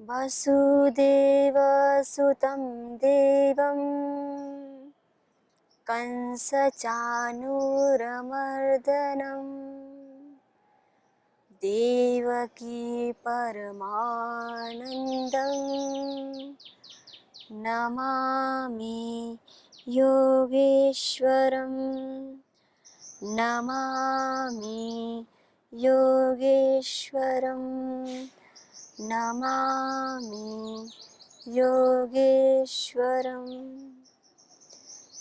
वसुदेवसुतं देवं कंसचाणूरमर्दनं देवकी परमानन्दं नमामि योगेश्वरं नमामि योगेश्वरं नमामि योगेश्वरम।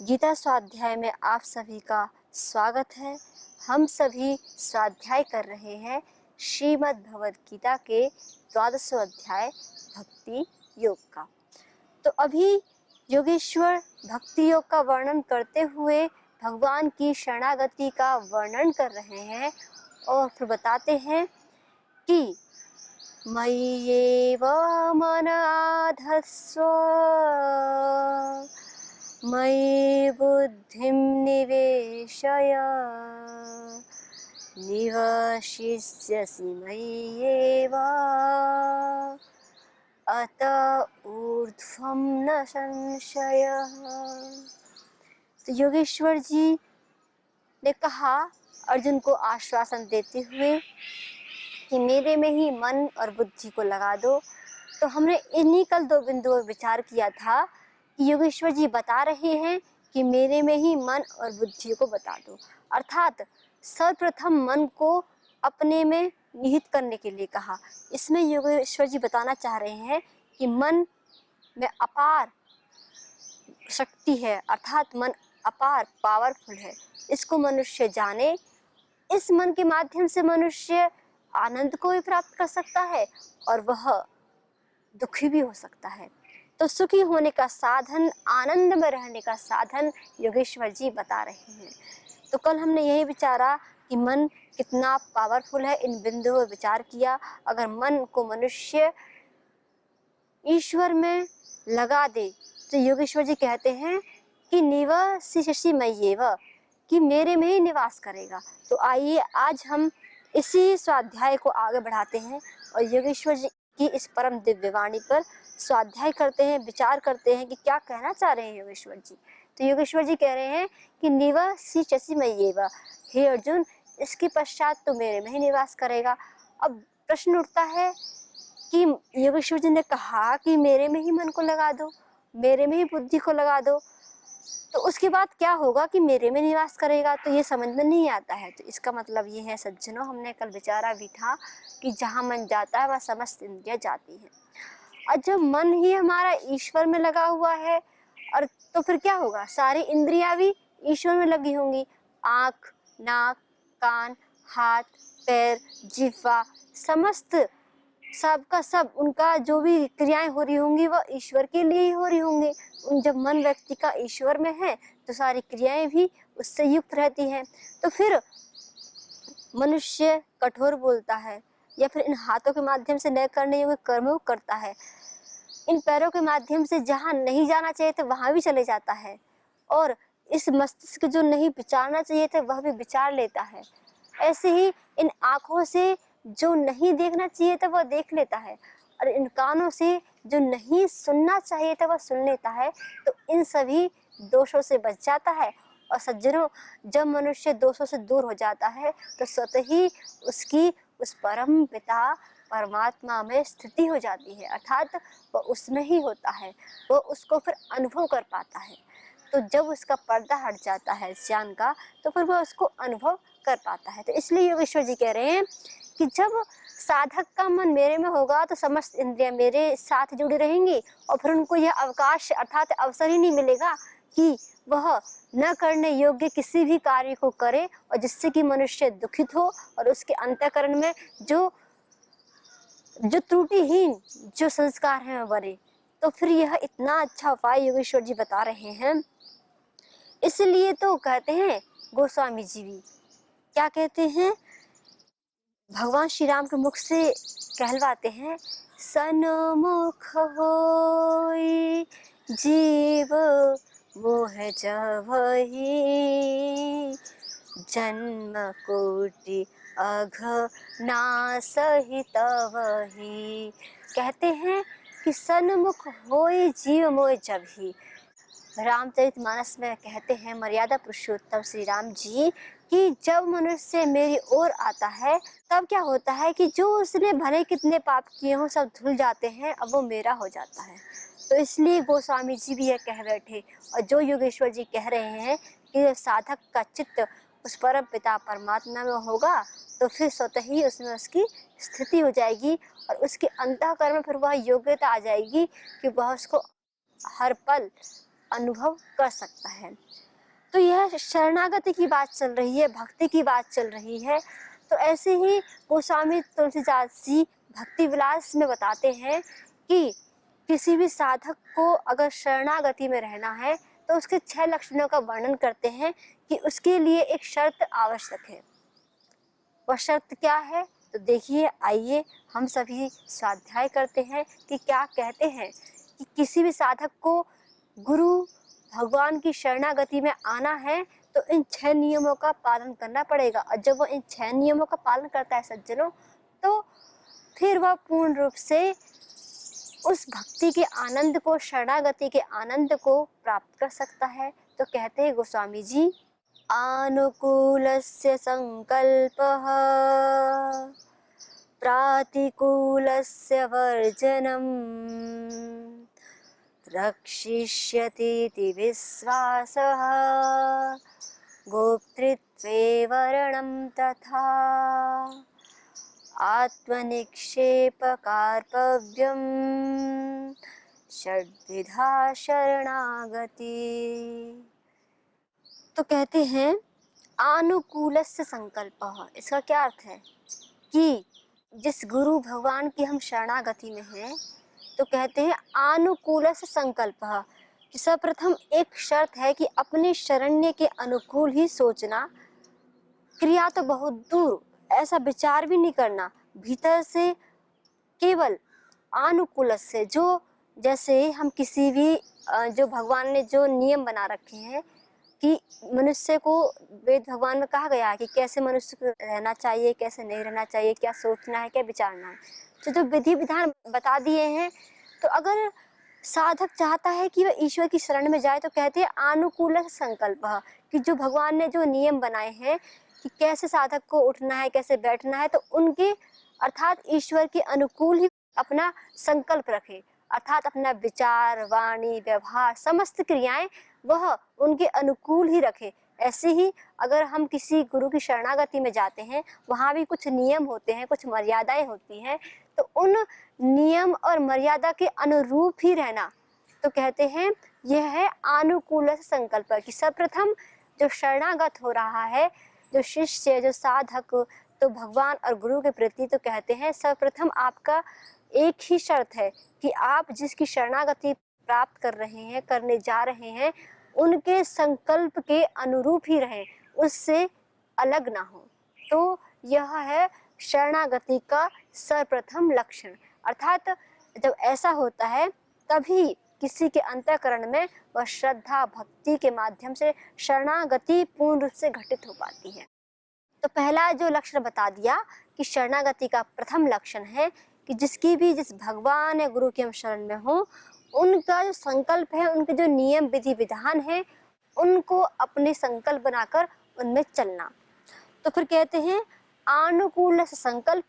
गीता स्वाध्याय में आप सभी का स्वागत है। हम सभी स्वाध्याय कर रहे हैं श्रीमद् भगवद गीता के 12वें अध्याय भक्ति योग का। तो अभी योगेश्वर भक्ति योग का वर्णन करते हुए भगवान की शरणागति का वर्णन कर रहे हैं और फिर बताते हैं कि मय्येव मन आधत्स्व मयि बुद्धिं निवेशय निवशिष्यसि मय्येव अत ऊर्ध्वं न संशयः। तो योगेश्वर जी ने कहा अर्जुन को आश्वासन देते हुए कि मेरे में ही मन और बुद्धि को लगा दो। तो हमने इन्हीं कल दो बिंदुओं पर विचार किया था कि योगेश्वर जी बता रहे हैं कि मेरे में ही मन और बुद्धि को बता दो, अर्थात सर्वप्रथम मन को अपने में निहित करने के लिए कहा। इसमें योगेश्वर जी बताना चाह रहे हैं कि मन में अपार शक्ति है, अर्थात मन अपार पावरफुल है। इसको मनुष्य जाने, इस मन के माध्यम से मनुष्य आनंद को भी प्राप्त कर सकता है और वह दुखी भी हो सकता है। तो सुखी होने का साधन, आनंद में रहने का साधन योगेश्वर जी बता रहे हैं। तो कल हमने यही विचारा कि मन कितना पावरफुल है, इन बिंदुओं पर विचार किया। अगर मन को मनुष्य ईश्वर में लगा दे तो योगेश्वर जी कहते हैं कि निवसिष्यसि मय्येव, कि मेरे में ही निवास करेगा। तो आइए आज हम इसी स्वाध्याय को आगे बढ़ाते हैं और योगेश्वर जी की इस परम दिव्य वाणी पर स्वाध्याय करते हैं, विचार करते हैं कि क्या कहना चाह रहे हैं योगेश्वर जी। तो योगेश्वर जी कह रहे हैं कि निवसिष्यसि मय्येव, हे अर्जुन इसके पश्चात तो मेरे में ही निवास करेगा। अब प्रश्न उठता है कि योगेश्वर जी ने कहा कि मेरे में ही मन को लगा दो, मेरे में ही बुद्धि को लगा दो, तो उसके बाद क्या होगा कि मेरे में निवास करेगा, तो ये समझ में नहीं आता है। तो इसका मतलब ये है सज्जनों, हमने कल विचारा भी था कि जहाँ मन जाता है वह समस्त इंद्रियां जाती हैं। और जब मन ही हमारा ईश्वर में लगा हुआ है और तो फिर क्या होगा, सारी इंद्रियां भी ईश्वर में लगी होंगी। आँख, नाक, कान, हाथ, पैर, जिह्वा, समस्त सबका सब उनका जो भी क्रियाएं हो रही होंगी वह ईश्वर के लिए ही हो रही होंगी। जब मन व्यक्ति का ईश्वर में है तो सारी क्रियाएं भी उससे युक्त रहती हैं। तो फिर मनुष्य कठोर बोलता है या फिर इन हाथों के माध्यम से न करने योग्य कर्म करता है, इन पैरों के माध्यम से जहाँ नहीं जाना चाहिए था वहां भी चले जाता है, और इस मस्तिष्क जो नहीं विचारना चाहिए था वह भी विचार लेता है। ऐसे ही इन आँखों से जो नहीं देखना चाहिए था वह देख लेता है, और इन कानों से जो नहीं सुनना चाहिए था वह सुन लेता है। तो इन सभी दोषों से बच जाता है। और सज्जनों, जब मनुष्य दोषों से दूर हो जाता है तो स्वतः ही उसकी उस परम पिता परमात्मा में स्थिति हो जाती है, अर्थात वह उसमें ही होता है, वह उसको फिर अनुभव कर पाता है। तो जब उसका पर्दा हट जाता है ज्ञान का तो फिर वह उसको अनुभव कर पाता है। तो इसलिए योगेश्वर जी कह रहे हैं कि जब साधक का मन मेरे में होगा तो समस्त इंद्रियां मेरे साथ जुड़ी रहेंगी और फिर उनको यह अवकाश अर्थात अवसर ही नहीं मिलेगा कि वह न करने योग्य किसी भी कार्य को करे और जिससे कि मनुष्य दुखित हो और उसके अंतःकरण में जो त्रुटिहीन जो संस्कार हैं वह बने। तो फिर यह इतना अच्छा उपाय योगेश्वर जी बता रहे हैं। इसलिए तो कहते हैं गोस्वामी जी भी क्या कहते हैं, भगवान श्री राम के मुख से कहलवाते हैं, सन्मुख होई जीव मोह जवही जन्म कोटि अघ नासहि तवहि कहते हैं कि सन्मुख होए जीव मोय जब ही। रामचरितमानस में कहते हैं मर्यादा पुरुषोत्तम श्री राम जी कि जब मनुष्य मेरी ओर आता है तब क्या होता है कि जो उसने भले कितने पाप किए हों सब धुल जाते हैं, अब वो मेरा हो जाता है। तो इसलिए गोस्वामी जी भी ये कह बैठे और जो योगेश्वर जी कह रहे हैं कि साधक का चित्त उस परम पिता परमात्मा में होगा तो फिर स्वतः ही उसमें उसकी स्थिति हो जाएगी और उसके अंतःकरण में फिर वह योग्यता आ जाएगी कि वह उसको हर पल अनुभव कर सकता है। तो यह शरणागति की बात चल रही है, भक्ति की बात चल रही है। तो ऐसे ही गोस्वामी तुलसीदास जी भक्ति विलास में बताते हैं कि किसी भी साधक को अगर शरणागति में रहना है तो उसके 6 लक्षणों का वर्णन करते हैं कि उसके लिए एक शर्त आवश्यक है। वह शर्त क्या है? तो देखिए, आइए हम सभी स्वाध्याय करते हैं कि क्या कहते हैं कि किसी भी साधक को गुरु भगवान की शरणागति में आना है तो इन 6 नियमों का पालन करना पड़ेगा। और जब वो इन 6 नियमों का पालन करता है सज्जनों, तो फिर वह पूर्ण रूप से उस भक्ति के आनंद को, शरणागति के आनंद को प्राप्त कर सकता है। तो कहते हैं गोस्वामी जी, आनुकूलस्य संकल्पः प्रातिकूलस्य वर्जनम् रक्षिष्यतीति विश्वासः गोप्तृत्वे वर्णं तथा आत्मनिक्षेपकार्तव्यं षड्विधा शरणागति। तो कहते हैं आनुकूलस्य संकल्पः, इसका क्या अर्थ है कि जिस गुरु भगवान की हम शरणागति में हैं तो कहते हैं आनुकूलस्य संकल्पः कि सर्वप्रथम एक शर्त है कि अपने शरण्य के अनुकूल ही सोचना, क्रिया तो बहुत दूर, ऐसा विचार भी नहीं करना, भीतर से केवल आनुकूल से, जो जैसे हम किसी भी जो भगवान ने जो नियम बना रखे हैं कि मनुष्य को, वेद भगवान में कहा गया है कि कैसे मनुष्य को रहना चाहिए, कैसे नहीं रहना चाहिए, क्या सोचना है, क्या विचारना है, तो जो विधि विधान बता दिए हैं। तो अगर साधक चाहता है कि वह ईश्वर की शरण में जाए तो कहते हैं अनुकूल संकल्प, कि जो भगवान ने जो नियम बनाए हैं कि कैसे साधक को उठना है, कैसे बैठना है, तो उनके अर्थात ईश्वर के अनुकूल ही अपना संकल्प रखे, अर्थात अपना विचार, वाणी, व्यवहार, समस्त क्रियाएं वह उनके अनुकूल ही रखे। ऐसे ही अगर हम किसी गुरु की शरणागति में जाते हैं, वहाँ भी कुछ नियम होते हैं, कुछ मर्यादाएं होती हैं, तो उन नियम और मर्यादा के अनुरूप ही रहना। तो कहते हैं यह है अनुकूल संकल्प, कि सर्वप्रथम जो शरणागत हो रहा है, जो शिष्य, जो साधक, तो भगवान और गुरु के प्रति तो कहते हैं सर्वप्रथम आपका एक ही शर्त है कि आप जिसकी शरणागति प्राप्त कर रहे हैं, करने जा रहे हैं, उनके संकल्प के अनुरूप ही रहें, उससे अलग ना हो। तो यह है शरणागति का सर्वप्रथम लक्षण। अर्थात जब ऐसा होता है तभी किसी के अंतःकरण में वह श्रद्धा भक्ति के माध्यम से शरणागति पूर्ण रूप से घटित हो पाती है। तो पहला जो लक्षण बता दिया कि शरणागति का प्रथम लक्षण है कि जिस भगवान या गुरु के हम शरण में हो, उनका जो संकल्प है, उनके जो नियम विधि विधान है, उनको अपने संकल्प बनाकर उनमें चलना। तो फिर कहते हैं अनुकूल संकल्प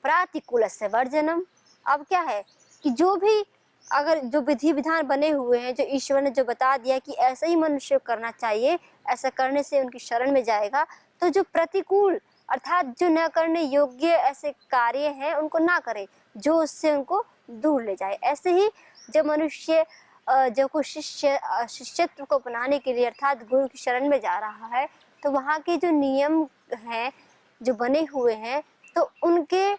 प्रातिकूल से वर्जनम। अब क्या है कि जो भी अगर जो विधि विधान बने हुए हैं, जो ईश्वर ने जो बता दिया कि ऐसा ही मनुष्य करना चाहिए, ऐसा करने से उनकी शरण में जाएगा, तो जो प्रतिकूल अर्थात जो न करने योग्य ऐसे कार्य हैं उनको ना करे, जो उससे उनको दूर ले जाए। ऐसे ही जब मनुष्य जो को शिष्यत्व को अपनाने के लिए अर्थात गुरु की शरण में जा रहा है, तो वहाँ के जो नियम हैं जो बने हुए हैं, तो उनके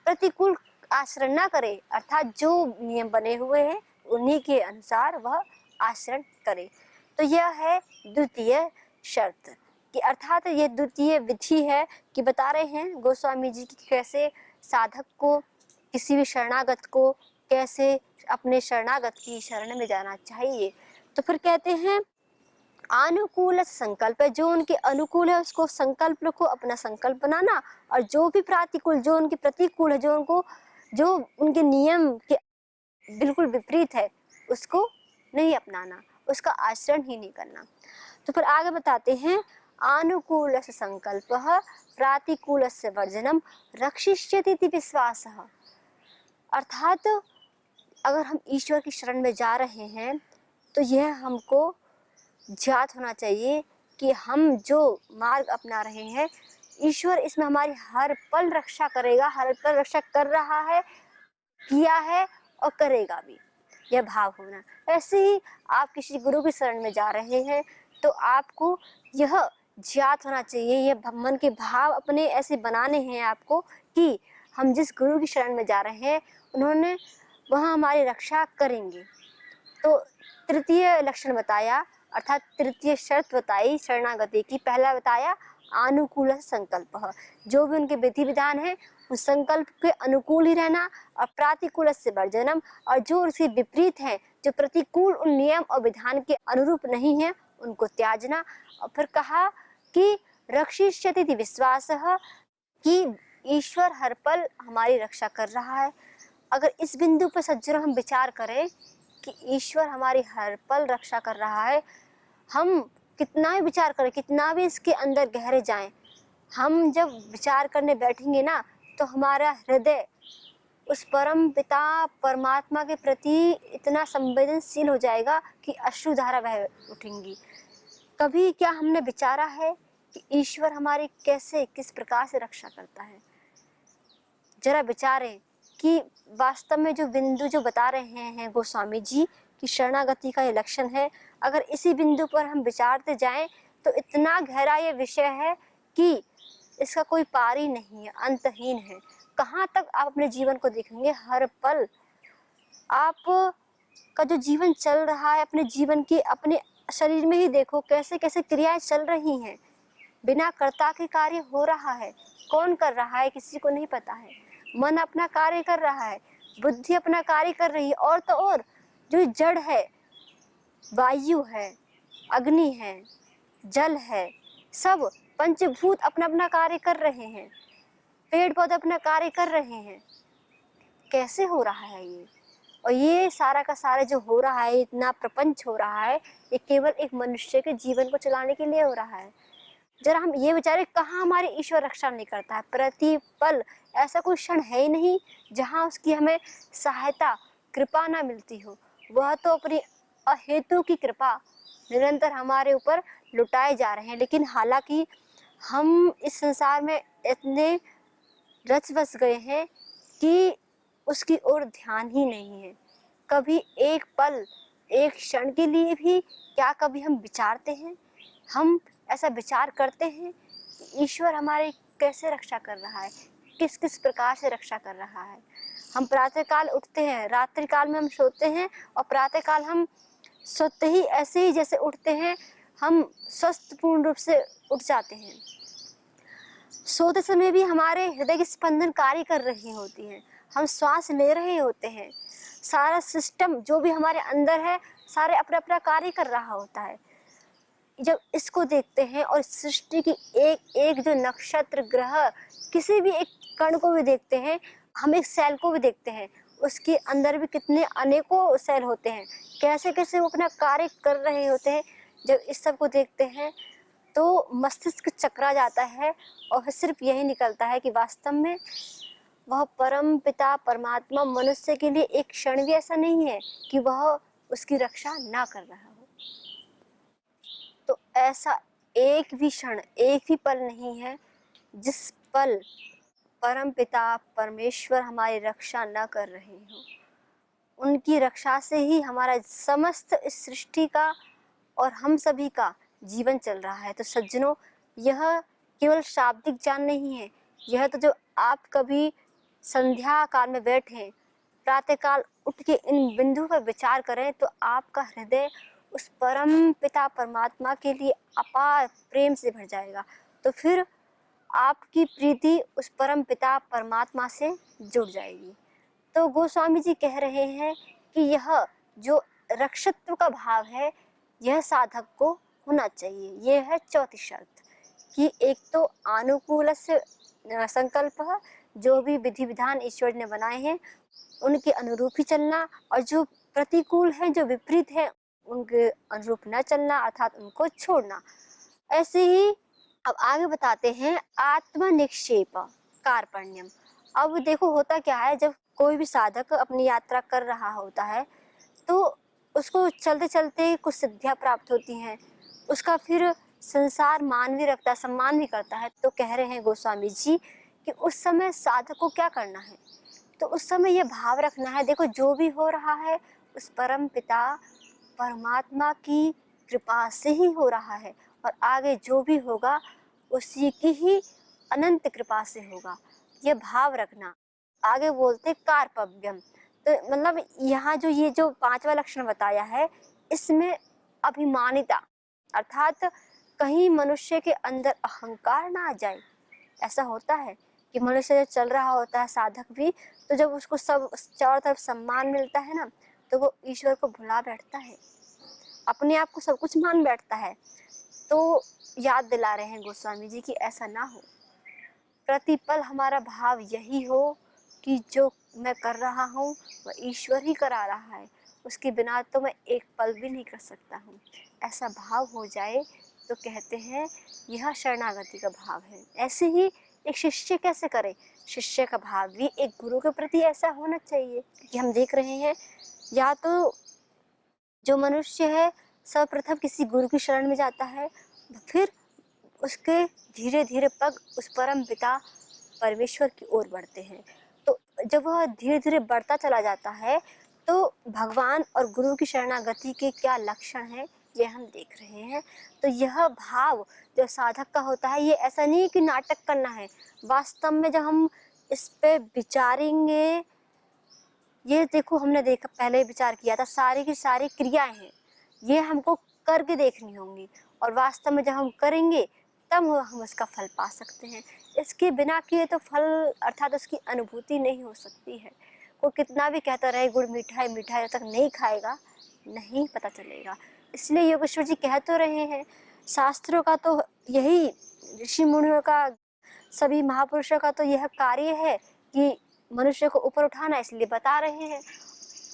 प्रतिकूल आचरण ना करे, अर्थात जो नियम बने हुए हैं उन्हीं के अनुसार वह आचरण करे। तो यह है द्वितीय शर्त, कि अर्थात ये द्वितीय विधि है कि बता रहे हैं गोस्वामी जी की कैसे साधक को, किसी भी शरणागत को कैसे अपने शरणागत की शरण में जाना चाहिए। तो फिर कहते हैं अनुकूल संकल्प है, जो उनके अनुकूल है उसको संकल्प को अपना संकल्प बनाना, और जो भी प्रतिकूल, जो उनके प्रतिकूल है, जो उनको जो उनके नियम के बिल्कुल विपरीत है उसको नहीं अपनाना, उसका आचरण ही नहीं करना। तो फिर आगे बताते हैं, आनुकूलस्य संकल्पः प्रातिकूलस्य वर्जनम रक्षिष्यति इति विश्वासः। अर्थात अगर हम ईश्वर की शरण में जा रहे हैं तो यह हमको ज्ञात होना चाहिए कि हम जो मार्ग अपना रहे हैं ईश्वर इसमें हमारी हर पल रक्षा करेगा, हर पल रक्षा कर रहा है, किया है और करेगा भी, यह भाव होना। ऐसे ही आप किसी गुरु की शरण में जा रहे हैं तो आपको यह ज्ञात होना चाहिए, यह मन के भाव अपने ऐसे बनाने हैं आपको कि हम जिस गुरु की शरण में जा रहे हैं उन्होंने वहाँ हमारी रक्षा करेंगे। तो तृतीय लक्षण बताया, अर्थात तृतीय शर्त बताई शरणागति की। पहला बताया अनुकूल संकल्प, जो भी उनके विधि विधान है उस संकल्प के अनुकूल ही रहना, और प्रातिकूल से वर्जनम, और जो उसके विपरीत है, जो प्रतिकूल उन नियम और विधान के अनुरूप नहीं है उनको त्याजना। और फिर कहा कि रक्षिष्यति विश्वासः, कि ईश्वर हर पल हमारी रक्षा कर रहा है। अगर इस बिंदु पर सज्जनों हम विचार करें कि ईश्वर हमारी हर पल रक्षा कर रहा है, हम कितना भी विचार करें, कितना भी इसके अंदर गहरे जाएं, हम जब विचार करने बैठेंगे ना तो हमारा हृदय उस परम पिता परमात्मा के प्रति इतना संवेदनशील हो जाएगा कि अश्रुधारा बह उठेंगी। कभी क्या हमने विचारा है कि ईश्वर हमारी कैसे किस प्रकार से रक्षा करता है? जरा विचारें कि वास्तव में जो बिंदु जो बता रहे हैं गोस्वामी जी कि शरणागति का ये लक्षण है, अगर इसी बिंदु पर हम विचारते जाएं तो इतना गहरा ये विषय है कि इसका कोई पार ही नहीं है, अंतहीन है। कहाँ तक आप अपने जीवन को देखेंगे, हर पल आप का जो जीवन चल रहा है, अपने जीवन की अपने शरीर में ही देखो कैसे कैसे क्रियाएं चल रही हैं, बिना कर्ता के कार्य हो रहा है। कौन कर रहा है किसी को नहीं पता है। मन अपना कार्य कर रहा है, बुद्धि अपना कार्य कर रही है, और तो और जो जड़ है, वायु है, अग्नि है, जल है, सब पंचभूत अपना अपना कार्य कर रहे हैं, पेड़ पौधे अपना कार्य कर रहे हैं। कैसे हो रहा है ये? और ये सारा का सारा जो हो रहा है, इतना प्रपंच हो रहा है, ये केवल एक मनुष्य के जीवन को चलाने के लिए हो रहा है। जरा हम ये विचारें, कहाँ हमारी ईश्वर रक्षा नहीं करता है? प्रतिपल ऐसा कोई क्षण है ही नहीं जहाँ उसकी हमें सहायता कृपा ना मिलती हो। वह तो अपनी अहेतु की कृपा निरंतर हमारे ऊपर लुटाए जा रहे हैं, लेकिन हालांकि हम इस संसार में इतने रच बस गए हैं कि उसकी ओर ध्यान ही नहीं है। कभी एक पल, एक क्षण के लिए भी क्या कभी हम विचारते हैं? हम ऐसा विचार करते हैं कि ईश्वर हमारी कैसे रक्षा कर रहा है, किस किस प्रकार से रक्षा कर रहा है। हम प्रातःकाल उठते हैं, रात्रि काल में हम सोते हैं, और प्रातःकाल हम सोते ही ऐसे ही जैसे उठते हैं हम स्वस्थ पूर्ण रूप से उठ जाते हैं। सोते समय भी हमारे हृदय की स्पंदन कार्य कर रही होती है, हम श्वास ले रहे होते हैं, सारा सिस्टम जो भी हमारे अंदर है सारे अपना अपना कार्य कर रहा होता है। जब इसको देखते हैं और सृष्टि की एक एक जो नक्षत्र ग्रह, किसी भी एक कण को भी देखते हैं, हम एक सेल को भी देखते हैं, उसके अंदर भी कितने अनेकों सेल होते हैं, कैसे कैसे वो अपना कार्य कर रहे होते हैं। जब इस सब को देखते हैं तो मस्तिष्क चकरा जाता है और सिर्फ यही निकलता है कि वास्तव में वह परम पिता परमात्मा मनुष्य के लिए एक क्षण भी ऐसा नहीं है कि वह उसकी रक्षा ना कर रहा हो। तो ऐसा एक भी क्षण, एक भी पल नहीं है जिस पल परम पिता परमेश्वर हमारी रक्षा न कर रहे हो। उनकी रक्षा से ही हमारा समस्त इस सृष्टि का और हम सभी का जीवन चल रहा है। तो सज्जनों, यह केवल शाब्दिक ज्ञान नहीं है, यह तो जो आप कभी संध्या काल में बैठे, प्रातःकाल उठ के इन बिंदु पर विचार करें तो आपका हृदय उस परम पिता परमात्मा के लिए अपार प्रेम से भर जाएगा। तो फिर आपकी प्रीति उस परम पिता परमात्मा से जुड़ जाएगी। तो गोस्वामी जी कह रहे हैं कि यह जो रक्षत्व का भाव है यह साधक को होना चाहिए। यह है चौथी शर्त कि एक तो अनुकूल से संकल्प, जो भी विधि विधान ईश्वर ने बनाए हैं उनके अनुरूप ही चलना, और जो प्रतिकूल है, जो विपरीत है, उनके अनुरूप न चलना, अर्थात उनको छोड़ना। ऐसे ही अब आगे बताते हैं आत्म निक्षेप कार्पण्यम। अब देखो होता क्या है, जब कोई भी साधक अपनी यात्रा कर रहा होता है तो उसको चलते चलते कुछ सिद्धियां प्राप्त होती हैं, उसका फिर संसार मान भी रखता है, सम्मान भी करता है। तो कह रहे हैं गोस्वामी जी कि उस समय साधक को क्या करना है, तो उस समय ये भाव रखना है, देखो जो भी हो रहा है उस परम पिता परमात्मा की कृपा से ही हो रहा है, और आगे जो भी होगा उसी की ही अनंत कृपा से होगा, ये भाव रखना। आगे बोलते कार्पव्यम, तो मतलब यहाँ जो ये जो पांचवा लक्षण बताया है इसमें अभिमानिता, अर्थात कहीं मनुष्य के अंदर अहंकार ना आ जाए। ऐसा होता है कि मनुष्य जब चल रहा होता है साधक भी, तो जब उसको सब चारों तरफ सम्मान मिलता है ना, तो वो ईश्वर को भुला बैठता है, अपने आप को सब कुछ मान बैठता है। तो याद दिला रहे हैं गोस्वामी जी कि ऐसा ना हो, प्रतिपल हमारा भाव यही हो कि जो मैं कर रहा हूँ वह ईश्वर ही करा रहा है, उसके बिना तो मैं एक पल भी नहीं कर सकता हूँ। ऐसा भाव हो जाए तो कहते हैं यह शरणागति का भाव है। ऐसे ही एक शिष्य कैसे करे, शिष्य का भाव भी एक गुरु के प्रति ऐसा होना चाहिए। क्योंकि हम देख रहे हैं या तो जो मनुष्य है सर्वप्रथम किसी गुरु की शरण में जाता है, फिर उसके धीरे धीरे पग उस परम पिता परमेश्वर की ओर बढ़ते हैं। तो जब वह धीरे धीरे बढ़ता चला जाता है तो भगवान और गुरु की शरणागति के क्या लक्षण है ये हम देख रहे हैं। तो यह भाव जो साधक का होता है, ये ऐसा नहीं कि नाटक करना है, वास्तव में जब हम इस पे विचारेंगे, ये देखो हमने देखा पहले विचार किया था, सारी की सारी क्रियाएं हैं, ये हमको करके देखनी होंगी, और वास्तव में जब हम करेंगे तब हम उसका फल पा सकते हैं। इसके बिना किए तो फल अर्थात उसकी अनुभूति नहीं हो सकती है। कोई कितना भी कहता रहे गुड़ मीठा है मीठा है, जब तक नहीं खाएगा नहीं पता चलेगा। इसलिए योगेश्वर जी कह तो रहे हैं, शास्त्रों का तो यही, ऋषि मुनियों का, सभी महापुरुषों का तो यह कार्य है कि मनुष्य को ऊपर उठाना, इसलिए बता रहे हैं।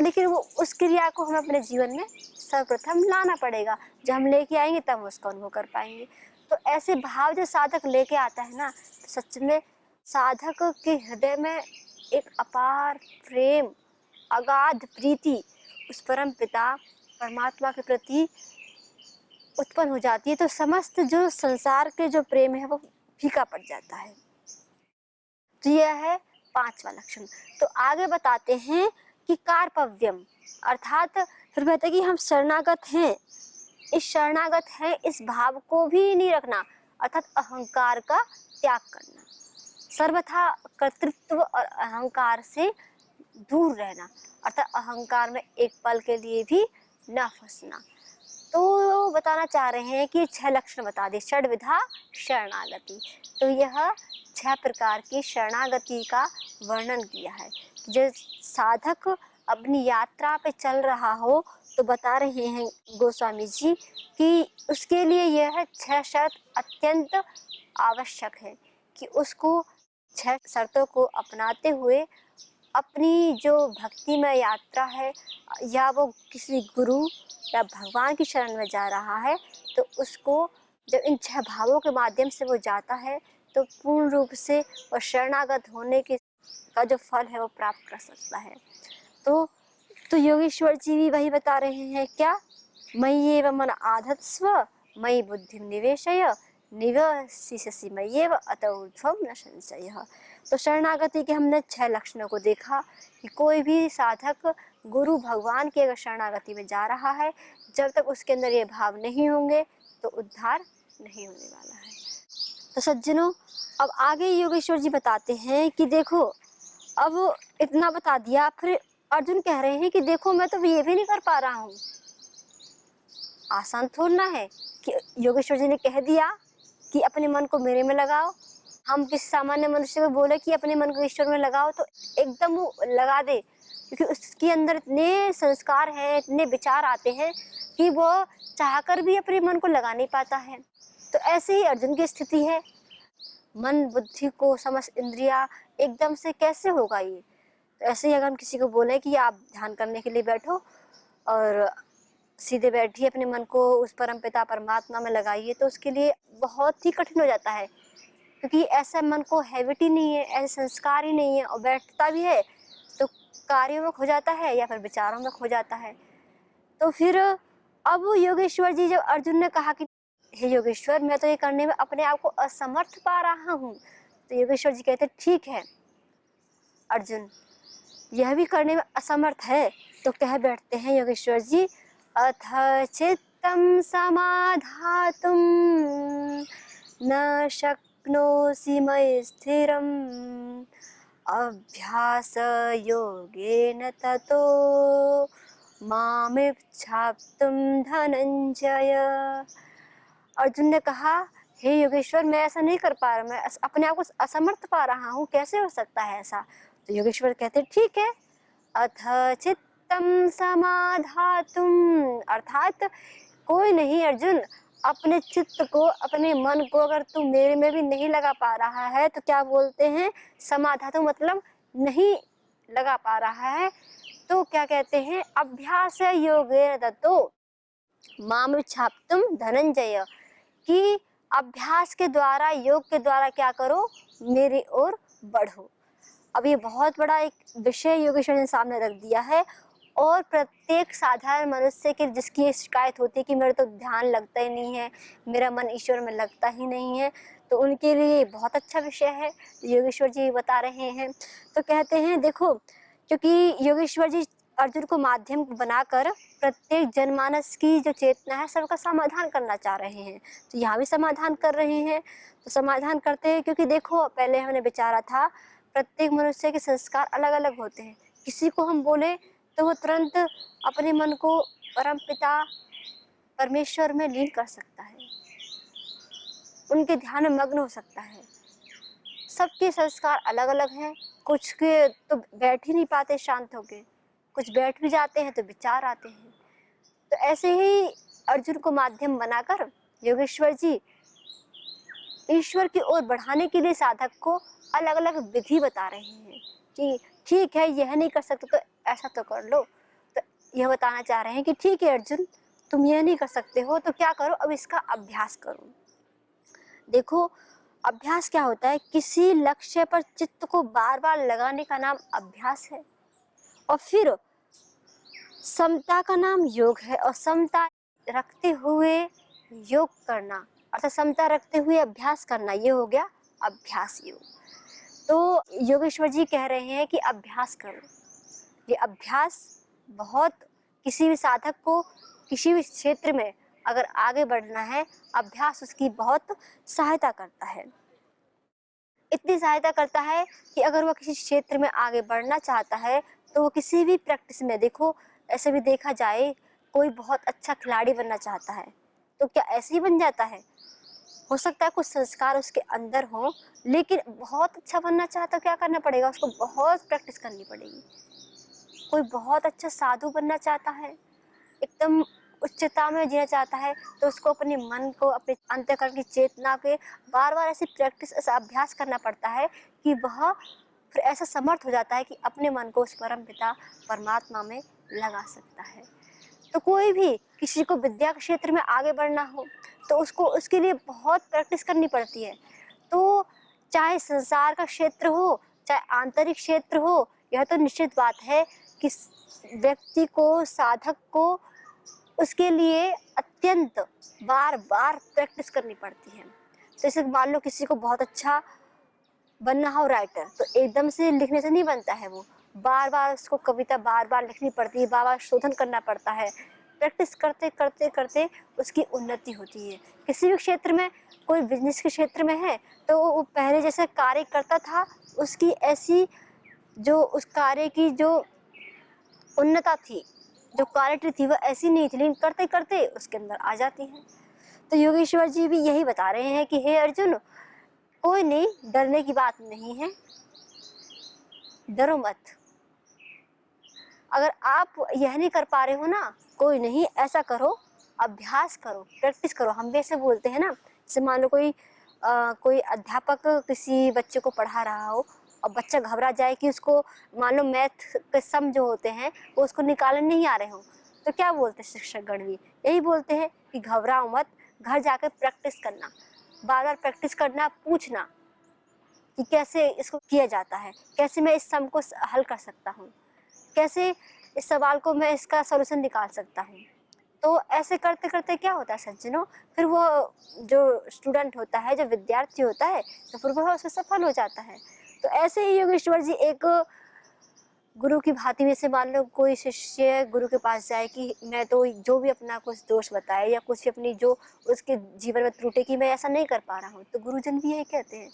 लेकिन वो उस क्रिया को हमें अपने जीवन में सर्वप्रथम लाना पड़ेगा, जब हम लेके आएंगे तब उसका अनुभव कर पाएंगे। तो ऐसे भाव जो साधक लेके आता है ना, तो सच में साधक के हृदय में एक अपार प्रेम, अगाध प्रीति उस परम पिता परमात्मा के प्रति उत्पन्न हो जाती है। तो समस्त जो संसार के जो प्रेम है वो फीका पड़ जाता है। तो यह है पांचवा लक्षण। तो आगे बताते हैं कि कार्पव्यम, अर्थात फिर कहते हैं कि हम शरणागत हैं, इस शरणागत है इस भाव को भी नहीं रखना, अर्थात अहंकार का त्याग करना, सर्वथा कर्तृत्व और अहंकार से दूर रहना, अर्थात अहंकार में एक पल के लिए भी न फंसना। तो बताना चाह रहे हैं कि 6 लक्षण बता दे, षड्विधा शरणागति। तो यह 6 प्रकार की शरणागति का वर्णन किया है। जो साधक अपनी यात्रा पे चल रहा हो तो बता रहे हैं गोस्वामी जी कि उसके लिए यह 6 शर्त अत्यंत आवश्यक है कि उसको 6 शर्तों को अपनाते हुए अपनी जो भक्तिमय यात्रा है, या वो किसी गुरु या भगवान की शरण में जा रहा है, तो उसको जब इन 6 भावों के माध्यम से वो जाता है तो पूर्ण रूप से और शरणागत होने के का जो फल है वो प्राप्त कर सकता है। तो योगेश्वर जी भी वही बता रहे हैं, क्या मयि एव मन आधत्स्व मयि बुद्धिम निवेशय निवसिष्यसि मय्येव अतः ऊर्ध्वं न संशयः। तो शरणागति के हमने 6 लक्षणों को देखा कि कोई भी साधक गुरु भगवान की अगर शरणागति में जा रहा है, जब तक उसके अंदर ये भाव नहीं होंगे तो उद्धार नहीं होने वाला है। तो सज्जनों, अब आगे योगेश्वर जी बताते हैं कि देखो अब इतना बता दिया, फिर अर्जुन कह रहे हैं कि देखो मैं तो ये भी नहीं कर पा रहा हूँ। आसान थोड़ा है कि योगेश्वर जी ने कह दिया कि अपने मन को मेरे में लगाओ। हम किसी सामान्य मनुष्य को बोले कि अपने मन को ईश्वर में लगाओ तो एकदम वो लगा दे, क्योंकि उसके अंदर इतने संस्कार हैं, इतने विचार आते हैं कि वो चाहकर भी अपने मन को लगा नहीं पाता है। तो ऐसे ही अर्जुन की स्थिति है। मन बुद्धि को समस्त इंद्रिया एकदम से कैसे होगा ये। तो ऐसे ही अगर हम किसी को बोले कि आप ध्यान करने के लिए बैठो और सीधे बैठिए, अपने मन को उस परमपिता परमात्मा में लगाइए, तो उसके लिए बहुत ही कठिन हो जाता है, क्योंकि ऐसा मन को हैबिट ही नहीं है, ऐसे संस्कार ही नहीं है, और बैठता भी है तो कार्यों में खो जाता है या फिर विचारों में खो जाता है। तो फिर अब योगेश्वर जी, जब अर्जुन ने कहा कि हे योगेश्वर, मैं तो ये करने में अपने आप को असमर्थ पा रहा हूँ, तो योगेश्वर जी कहते ठीक है अर्जुन, यह भी करने में असमर्थ है, तो कह बैठते हैं योगेश्वर जी, अथ चित्तं समाधातुं न शक्नोषि मयि स्थिरम् अभ्यास योगेन ततो मामिच्छाप्तुं धनंजय। अर्जुन ने कहा, हे योगेश्वर, मैं ऐसा नहीं कर पा रहा, मैं अपने आप को असमर्थ पा रहा हूँ, कैसे हो सकता है ऐसा। तो योगेश्वर कहते ठीक है, अथ चित्तं समाधातुं, अर्थात कोई नहीं अर्जुन, अपने चित्त को, अपने मन को अगर तू मेरे में भी नहीं लगा पा रहा है, तो क्या बोलते हैं समाधातुं, मतलब नहीं लगा पा रहा है, तो क्या कहते हैं, अभ्यास योगेन ततो मामिच्छाप्तुं धनंजय, कि अभ्यास के द्वारा, योग के द्वारा क्या करो, मेरी ओर बढ़ो। अब ये बहुत बड़ा एक विषय योगेश्वर ने सामने रख दिया है, और प्रत्येक साधारण मनुष्य की जिसकी ये शिकायत होती है कि मेरा तो ध्यान लगता ही नहीं है, मेरा मन ईश्वर में लगता ही नहीं है, तो उनके लिए बहुत अच्छा विषय है, योगेश्वर जी बता रहे हैं। तो कहते हैं देखो, क्योंकि योगेश्वर जी अर्जुन को माध्यम बनाकर प्रत्येक जनमानस की जो चेतना है सबका समाधान करना चाह रहे हैं, तो यहाँ भी समाधान कर रहे हैं। तो समाधान करते हैं, क्योंकि देखो पहले हमने विचारा था प्रत्येक मनुष्य के संस्कार अलग अलग होते हैं, किसी को हम बोले तो वो तुरंत अपने मन को परमपिता परमेश्वर में लीन कर सकता है, उनके ध्यान में मग्न हो सकता है। सबके संस्कार अलग अलग हैं, कुछ के तो बैठ ही नहीं पाते शांत होके, कुछ बैठ भी जाते हैं तो विचार आते हैं। तो ऐसे ही अर्जुन को माध्यम बनाकर योगेश्वर जी ईश्वर की ओर बढ़ाने के लिए साधक को अलग अलग विधि बता रहे हैं कि ठीक है, यह नहीं कर सकते तो ऐसा तो कर लो। तो यह बताना चाह रहे हैं कि ठीक है अर्जुन, तुम यह नहीं कर सकते हो तो क्या करो, अब इसका अभ्यास करो। देखो अभ्यास क्या होता है, किसी लक्ष्य पर चित्त को बार बार लगाने का नाम अभ्यास है, और फिर समता का नाम योग है, और समता रखते हुए योग करना अर्थात समता रखते हुए अभ्यास करना, ये हो गया अभ्यास योग। तो योगेश्वर जी कह रहे हैं कि अभ्यास करो। ये अभ्यास बहुत, किसी भी साधक को किसी भी क्षेत्र में अगर आगे बढ़ना है, अभ्यास उसकी बहुत सहायता करता है। इतनी सहायता करता है कि अगर वो किसी क्षेत्र में आगे बढ़ना चाहता है तो वो किसी भी प्रैक्टिस में, देखो ऐसे भी देखा जाए, कोई बहुत अच्छा खिलाड़ी बनना चाहता है तो क्या ऐसे ही बन जाता है? हो सकता है कुछ संस्कार उसके अंदर हो, लेकिन बहुत अच्छा बनना चाहता है, क्या करना पड़ेगा उसको, बहुत प्रैक्टिस करनी पड़ेगी। कोई बहुत अच्छा साधु बनना चाहता है, एकदम उच्चता में जीना चाहता है, तो उसको अपने मन को, अपने अंतःकरण की चेतना के बार बार ऐसी प्रैक्टिस, ऐसा अभ्यास करना पड़ता है कि वह फिर ऐसा समर्थ हो जाता है कि अपने मन को उस परम पिता परमात्मा में लगा सकता है। तो कोई भी किसी को विद्या के क्षेत्र में आगे बढ़ना हो तो उसको उसके लिए बहुत प्रैक्टिस करनी पड़ती है। तो चाहे संसार का क्षेत्र हो, चाहे आंतरिक क्षेत्र हो, यह तो निश्चित बात है कि व्यक्ति को, साधक को उसके लिए अत्यंत बार बार प्रैक्टिस करनी पड़ती है। तो जैसे मान लो किसी को बहुत अच्छा बनना हो राइटर, तो एकदम से लिखने से नहीं बनता है, वो बार बार उसको कविता बार बार लिखनी पड़ती है, बार बार शोधन करना पड़ता है, प्रैक्टिस करते करते करते उसकी उन्नति होती है। किसी भी क्षेत्र में, कोई बिजनेस के क्षेत्र में है तो वो पहले जैसे कार्य करता था, उसकी ऐसी जो उस कार्य की जो उन्नता थी, जो क्वालिटी थी, वह ऐसी नहीं थी, लेकिन करते करते उसके अंदर आ जाती है। तो योगेश्वर जी भी यही बता रहे हैं कि हे अर्जुन, कोई नहीं, डरने की बात नहीं है, डरो मत। अगर आप यह नहीं कर पा रहे हो ना, कोई नहीं, ऐसा करो, अभ्यास करो, प्रैक्टिस करो। हम भी ऐसे बोलते हैं ना, जैसे मान लो कोई कोई अध्यापक किसी बच्चे को पढ़ा रहा हो और बच्चा घबरा जाए कि उसको मान लो मैथ के सम जो होते हैं वो उसको निकालने नहीं आ रहे हों, तो क्या बोलते हैं शिक्षकगण भी? यही बोलते हैं कि घबराओ मत, घर जाकर प्रैक्टिस करना, बार-बार प्रैक्टिस करना, पूछना कि कैसे इसको किया जाता है, कैसे मैं इस सम को हल कर सकता हूँ, कैसे इस सवाल को मैं इसका सॉल्यूशन निकाल सकता हूँ। तो ऐसे करते-करते क्या होता है सज्जनों, फिर वो जो स्टूडेंट होता है, जो विद्यार्थी होता है, तो फिर वह उसमें सफल हो जाता है। तो ऐसे ही योगेश्वर जी एक गुरु की भांति, जैसे मान लो कोई शिष्य गुरु के पास जाए कि मैं तो जो भी अपना कुछ दोष बताए या कुछ अपनी जो उसके जीवन में त्रुटि की मैं ऐसा नहीं कर पा रहा हूँ, तो गुरुजन भी यही कहते हैं,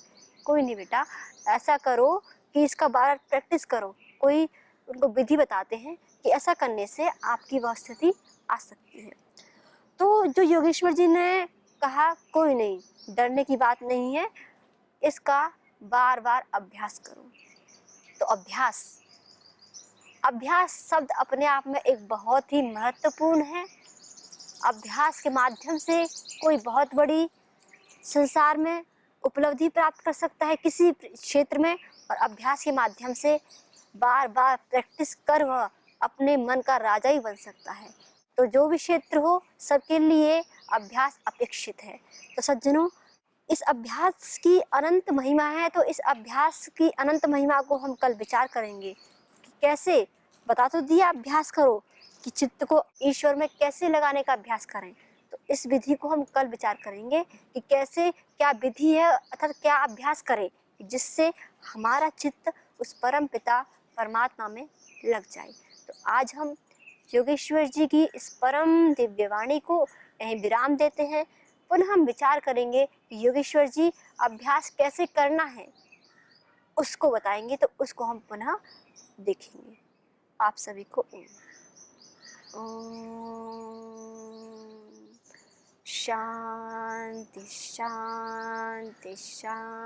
कोई नहीं बेटा, ऐसा करो कि इसका बार प्रैक्टिस करो। कोई उनको विधि बताते हैं कि ऐसा करने से आपकी वह स्थिति आ सकती है। तो जो योगेश्वर जी ने कहा, कोई नहीं, डरने की बात नहीं है, इसका बार बार अभ्यास करो। तो अभ्यास अभ्यास शब्द अपने आप में एक बहुत ही महत्वपूर्ण है। अभ्यास के माध्यम से कोई बहुत बड़ी संसार में उपलब्धि प्राप्त कर सकता है किसी क्षेत्र में, और अभ्यास के माध्यम से बार बार प्रैक्टिस कर वह अपने मन का राजा ही बन सकता है। तो जो भी क्षेत्र हो, सबके लिए अभ्यास अपेक्षित है। तो सज्जनों, इस अभ्यास की अनंत महिमा है, तो इस अभ्यास की अनंत महिमा को हम कल विचार करेंगे कि कैसे, बता तो दिया अभ्यास करो, कि चित्त को ईश्वर में कैसे लगाने का अभ्यास करें। तो इस विधि को हम कल विचार करेंगे कि कैसे, क्या विधि है अर्थात क्या अभ्यास करें जिससे हमारा चित्त उस परम पिता परमात्मा में लग जाए। तो आज हम योगेश्वर जी की इस परम दिव्य वाणी को यहीं विराम देते हैं। पुनः हम विचार करेंगे कि योगेश्वर जी अभ्यास कैसे करना है, उसको बताएंगे, तो उसको हम पुनः देखेंगे। आप सभी को शांति शांति शांति।